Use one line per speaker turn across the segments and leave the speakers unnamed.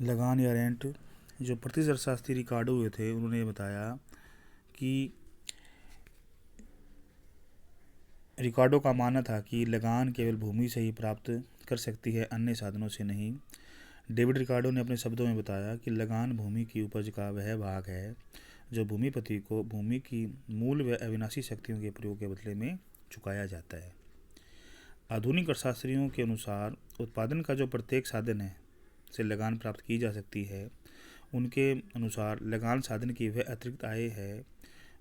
लगान या रेंट, जो प्रतिशत अर्थशास्त्री रिकार्डो हुए थे उन्होंने बताया कि रिकार्डो का मानना था कि लगान केवल भूमि से ही प्राप्त कर सकती है, अन्य साधनों से नहीं। डेविड रिकार्डो ने अपने शब्दों में बताया कि लगान भूमि की उपज का वह भाग है जो भूमिपति को भूमि की मूल व अविनाशी शक्तियों के प्रयोग के बदले में चुकाया जाता है। आधुनिक अर्थशास्त्रियों के अनुसार उत्पादन का जो प्रत्येक साधन है से लगान प्राप्त की जा सकती है, उनके अनुसार लगान साधन की वह अतिरिक्त आय है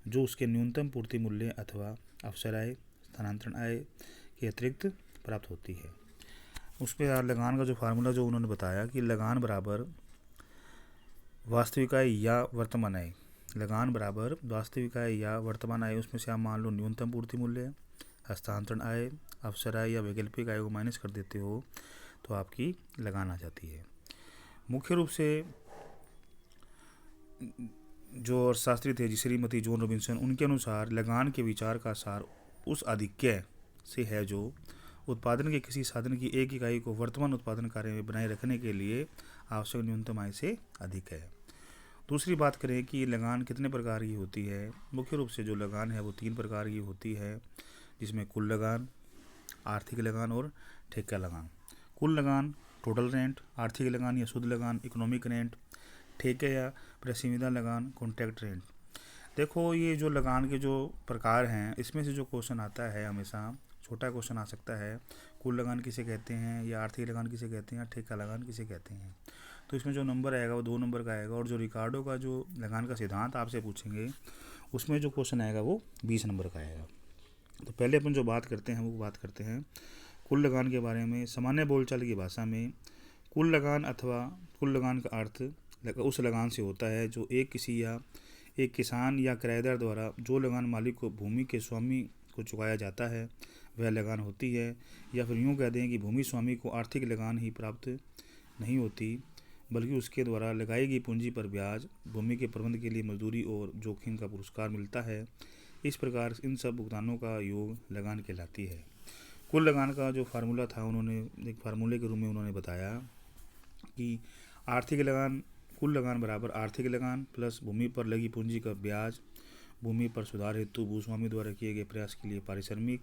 जो उसके न्यूनतम पूर्ति मूल्य अथवा अवसर आय, स्थानांतरण आय के अतिरिक्त प्राप्त होती है। उस पर लगान का जो फार्मूला जो उन्होंने बताया कि लगान बराबर वास्तविक आय या वर्तमान आय, लगान बराबर वास्तविक आय या वर्तमान आय, उसमें से आप मान लो न्यूनतम पूर्ति मूल्य, हस्तांतरण आय, अवसर आय या वैकल्पिक आय को माइनस कर देते हो तो आपकी लगान आ जाती है। मुख्य रूप से जो अर्थशास्त्री थे श्रीमती जॉन रॉबिन्सन, उनके अनुसार लगान के विचार का सार उस आधिक्य से है जो उत्पादन के किसी साधन की एक इकाई को वर्तमान उत्पादन कार्य में बनाए रखने के लिए आवश्यक न्यूनतम आय से अधिक है। दूसरी बात करें कि लगान कितने प्रकार की होती है। मुख्य रूप से जो लगान है वो 3 प्रकार की होती है, जिसमें कुल लगान, आर्थिक लगान और ठेका लगान। कुल लगान टोटल रेंट, आर्थिक लगान या शुद्ध लगान इकोनॉमिक रेंट, ठेके या प्रसीमिदा लगान कॉन्ट्रैक्ट रेंट। देखो ये जो लगान के जो प्रकार हैं, इसमें से जो क्वेश्चन आता है हमेशा छोटा क्वेश्चन आ सकता है, कुल लगान किसे कहते हैं या आर्थिक लगान किसे कहते हैं या ठेका लगान किसे कहते हैं। तो इसमें जो नंबर आएगा वो 2 नंबर का आएगा, और जो रिकार्डो का जो लगान का सिद्धांत आपसे पूछेंगे उसमें जो क्वेश्चन आएगा वो 20 नंबर का आएगा। तो पहले अपन जो बात करते हैं वो बात करते हैं कुल लगान के बारे में। सामान्य बोलचाल की भाषा में कुल लगान अथवा कुल लगान का अर्थ उस लगान से होता है जो एक किसान या किराएदार द्वारा जो लगान मालिक को भूमि के स्वामी को चुकाया जाता है वह लगान होती है। या फिर यूँ कह दें कि भूमि स्वामी को आर्थिक लगान ही प्राप्त नहीं होती, बल्कि उसके द्वारा लगाई गई पूंजी पर ब्याज, भूमि के प्रबंध के लिए मजदूरी और जोखिम का पुरस्कार मिलता है। इस प्रकार इन सब भुगतानों का योग लगान कहलाती है। कुल लगान का जो फार्मूला था उन्होंने एक फार्मूले के रूप में उन्होंने बताया कि आर्थिक लगान कुल लगान बराबर आर्थिक लगान प्लस भूमि पर लगी पूंजी का ब्याज, भूमि पर सुधार हेतु भूस्वामी द्वारा किए गए प्रयास के लिए पारिश्रमिक,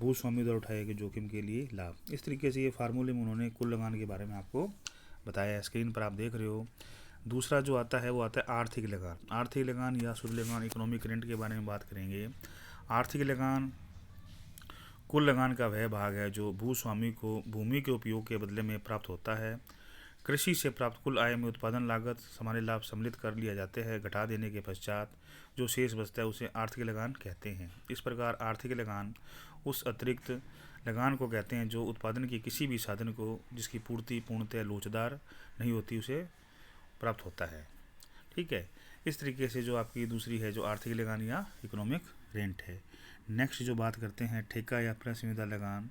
भूस्वामी द्वारा उठाए गए जोखिम के लिए लाभ। इस तरीके से ये फार्मूले में उन्होंने कुल लगान के बारे में आपको बताया। स्क्रीन पर आप देख रहे हो। दूसरा जो आता है वो आता है आर्थिक लगान। आर्थिक लगान या शुद्ध लगान इकोनॉमिक रेंट के बारे में बात करेंगे। आर्थिक लगान कुल लगान का वह भाग है जो भूस्वामी को भूमि के उपयोग के बदले में प्राप्त होता है। कृषि से प्राप्त कुल आय में उत्पादन लागत सामान्य लाभ सम्मिलित कर लिया जाते हैं। घटा देने के पश्चात जो शेष बचता है उसे आर्थिक लगान कहते हैं। इस प्रकार आर्थिक लगान उस अतिरिक्त लगान को कहते हैं जो उत्पादन के किसी भी साधन को जिसकी पूर्ति पूर्णतः लोचदार नहीं होती उसे प्राप्त होता है। ठीक है। इस तरीके से जो आपकी दूसरी है जो आर्थिक लगान या इकोनॉमिक रेंट है। नेक्स्ट जो बात करते हैं ठेका या प्रसंविदा लगान।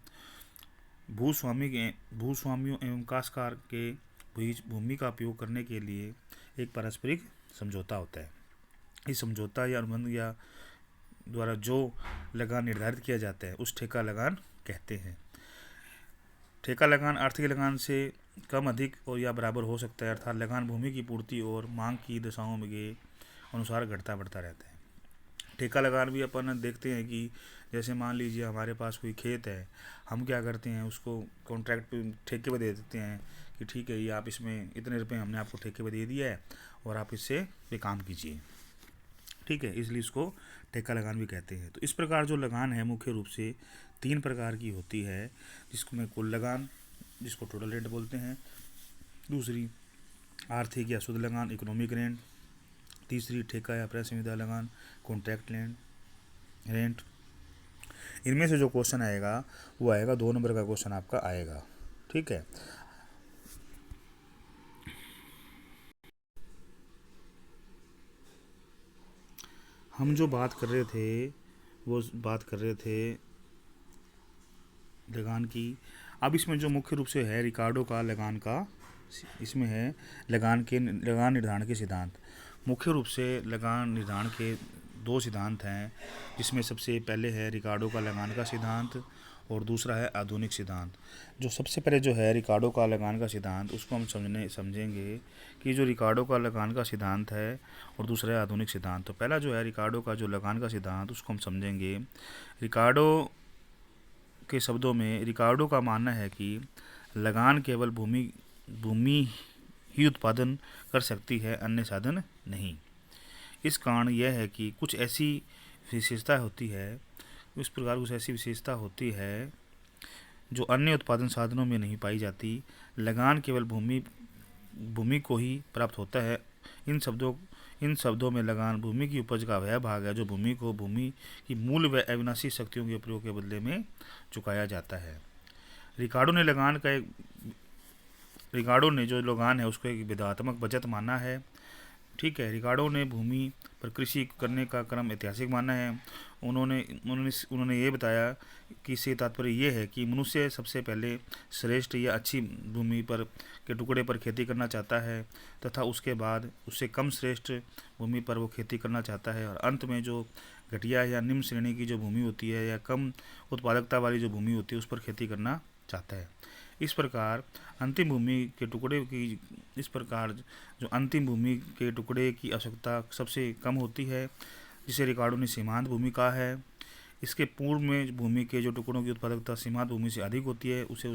भूस्वामियों एवं काश्तकार के बीच भूमि का उपयोग करने के लिए एक पारस्परिक समझौता होता है। इस समझौता या अनुबंध या द्वारा जो लगान निर्धारित किया जाता है उस ठेका लगान कहते हैं। ठेका लगान आर्थिक लगान से कम, अधिक और या बराबर हो सकता है, अर्थात लगान भूमि की पूर्ति और मांग की दशाओं के अनुसार घटता बढ़ता रहता है। ठेका लगान भी अपन देखते हैं कि जैसे मान लीजिए हमारे पास कोई खेत है, हम क्या करते हैं उसको कॉन्ट्रैक्ट पे ठेके पे दे देते हैं कि ठीक है ये आप इसमें इतने रुपए हमने आपको ठेके पे दे दिया है और आप इससे पे काम कीजिए। ठीक है, इसलिए इसको ठेका लगान भी कहते हैं। तो इस प्रकार जो लगान है मुख्य रूप से 3 प्रकार की होती है, जिसको में कुल लगान जिसको टोटल रेंट बोलते हैं, दूसरी आर्थिक या शुद्ध लगान इकोनॉमिक रेंट, तीसरी ठेका या प्रसंविदा लगान कॉन्ट्रैक्ट रेंट। इनमें से जो क्वेश्चन आएगा वो आएगा 2 नंबर का क्वेश्चन आपका आएगा। ठीक है। हम जो बात कर रहे थे वो बात कर रहे थे लगान की। अब इसमें जो मुख्य रूप से है रिकार्डो का लगान का, इसमें है लगान निर्धारण के सिद्धांत। मुख्य रूप से लगान निर्धारण के 2 सिद्धांत हैं, जिसमें सबसे पहले है रिकार्डो का लगान का सिद्धांत और दूसरा है आधुनिक सिद्धांत। जो सबसे पहले जो है रिकार्डो का लगान का सिद्धांत, उसको हम समझेंगे कि जो रिकार्डो का लगान का सिद्धांत है और दूसरा है आधुनिक सिद्धांत। तो पहला जो है रिकार्डो का जो लगान का सिद्धांत, उसको हम समझेंगे। रिकार्डो के शब्दों में, रिकार्डो का मानना है कि लगान केवल भूमि ही उत्पादन कर सकती है, अन्य साधन नहीं। इस कारण यह है कि कुछ ऐसी विशेषता होती है, इस प्रकार कुछ ऐसी विशेषता होती है जो अन्य उत्पादन साधनों में नहीं पाई जाती। लगान केवल भूमि को ही प्राप्त होता है। इन शब्दों में लगान भूमि की उपज का वह भाग है जो भूमि की मूल व अविनाशी शक्तियों के उपयोग के बदले में चुकाया जाता है। रिकार्डो ने जो लगान है उसको एक विधात्मक बचत माना है। ठीक है, रिकार्डो ने भूमि पर कृषि करने का क्रम ऐतिहासिक माना है। उन्होंने ये बताया कि इससे तात्पर्य ये है कि मनुष्य सबसे पहले श्रेष्ठ या अच्छी भूमि पर के टुकड़े पर खेती करना चाहता है तथा उसके बाद उससे कम श्रेष्ठ भूमि पर वो खेती करना चाहता है, और अंत में जो घटिया या निम्न श्रेणी की जो भूमि होती है या कम उत्पादकता वाली जो भूमि होती है उस पर खेती करना चाहता है। इस प्रकार जो अंतिम भूमि के टुकड़े की आवश्यकता सबसे कम होती है, जिसे रिकार्डो ने सीमांत भूमि कहा है। इसके पूर्व में भूमि के जो टुकड़ों की उत्पादकता सीमांत भूमि से अधिक होती है, उसे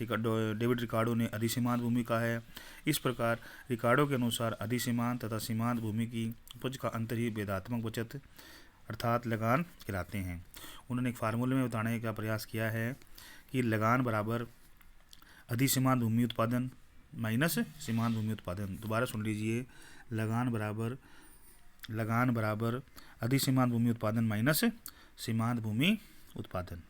डेविड रिकार्डो ने अधिसीमांत भूमि कहा है। इस प्रकार रिकार्डो के अनुसार अधिसीमांत तथा सीमांत भूमि की उपज का अंतर ही भेदात्मक बचत अर्थात लगान कहलाते हैं। उन्होंने एक फार्मूले में बताने का प्रयास किया है कि लगान बराबर अधिसीमांत भूमि उत्पादन माइनस सीमांत भूमि उत्पादन। दोबारा सुन लीजिए, लगान बराबर अधिसीमांत भूमि उत्पादन माइनस सीमांत भूमि उत्पादन।